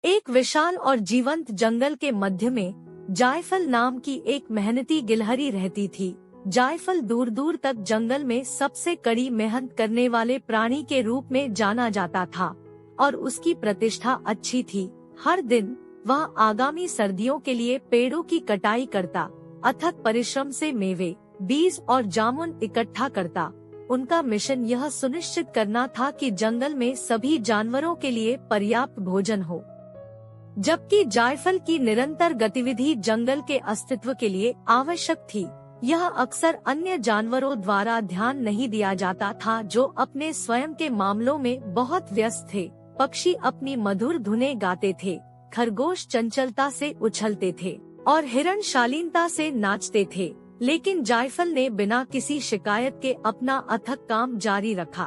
एक विशाल और जीवंत जंगल के मध्य में जायफल नाम की एक मेहनती गिलहरी रहती थी। जायफल दूर दूर तक जंगल में सबसे कड़ी मेहनत करने वाले प्राणी के रूप में जाना जाता था और उसकी प्रतिष्ठा अच्छी थी। हर दिन वह आगामी सर्दियों के लिए पेड़ों की कटाई करता, अथक परिश्रम से मेवे, बीज और जामुन इकट्ठा करता। उनका मिशन यह सुनिश्चित करना था कि जंगल में सभी जानवरों के लिए पर्याप्त भोजन हो। जबकि जायफल की निरंतर गतिविधि जंगल के अस्तित्व के लिए आवश्यक थी, यह अक्सर अन्य जानवरों द्वारा ध्यान नहीं दिया जाता था जो अपने स्वयं के मामलों में बहुत व्यस्त थे। पक्षी अपनी मधुर धुनें गाते थे, खरगोश चंचलता से उछलते थे और हिरण शालीनता से नाचते थे, लेकिन जायफल ने बिना किसी शिकायत के अपना अथक काम जारी रखा।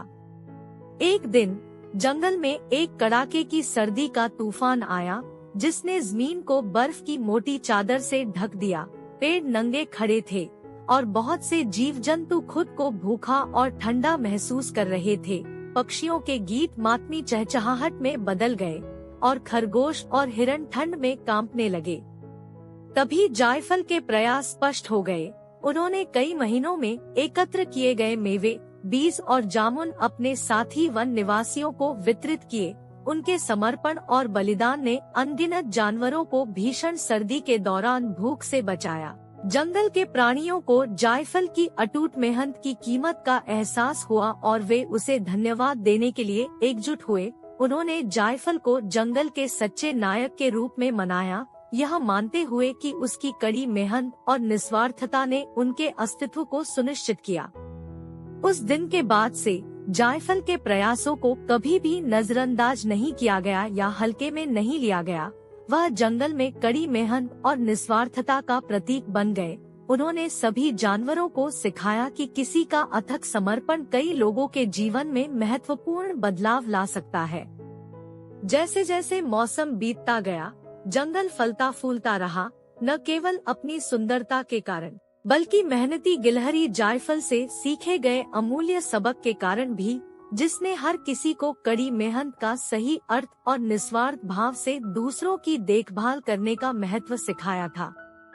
एक दिन जंगल में एक कड़ाके की सर्दी का तूफान आया, जिसने जमीन को बर्फ की मोटी चादर से ढक दिया। पेड़ नंगे खड़े थे और बहुत से जीव जंतु खुद को भूखा और ठंडा महसूस कर रहे थे। पक्षियों के गीत मातमी चहचहाहट में बदल गए और खरगोश और हिरण ठंड में कांपने लगे। तभी जायफल के प्रयास स्पष्ट हो गए। उन्होंने कई महीनों में एकत्र किए गए मेवे, बीज और जामुन अपने साथी वन निवासियों को वितरित किए। उनके समर्पण और बलिदान ने अनगिनत जानवरों को भीषण सर्दी के दौरान भूख से बचाया। जंगल के प्राणियों को जायफल की अटूट मेहनत की कीमत का एहसास हुआ और वे उसे धन्यवाद देने के लिए एकजुट हुए। उन्होंने जायफल को जंगल के सच्चे नायक के रूप में मनाया, यह मानते हुए कि उसकी कड़ी मेहनत और निस्वार्थता ने उनके अस्तित्व को सुनिश्चित किया। उस दिन के बाद से जायफल के प्रयासों को कभी भी नजरअंदाज नहीं किया गया या हल्के में नहीं लिया गया। वह जंगल में कड़ी मेहनत और निस्वार्थता का प्रतीक बन गए। उन्होंने सभी जानवरों को सिखाया कि किसी का अथक समर्पण कई लोगों के जीवन में महत्वपूर्ण बदलाव ला सकता है। जैसे जैसे मौसम बीतता गया, जंगल फलता फूलता रहा, न केवल अपनी सुंदरता के कारण बल्कि मेहनती गिलहरी जायफल से सीखे गए अमूल्य सबक के कारण भी, जिसने हर किसी को कड़ी मेहनत का सही अर्थ और निस्वार्थ भाव से दूसरों की देखभाल करने का महत्व सिखाया था।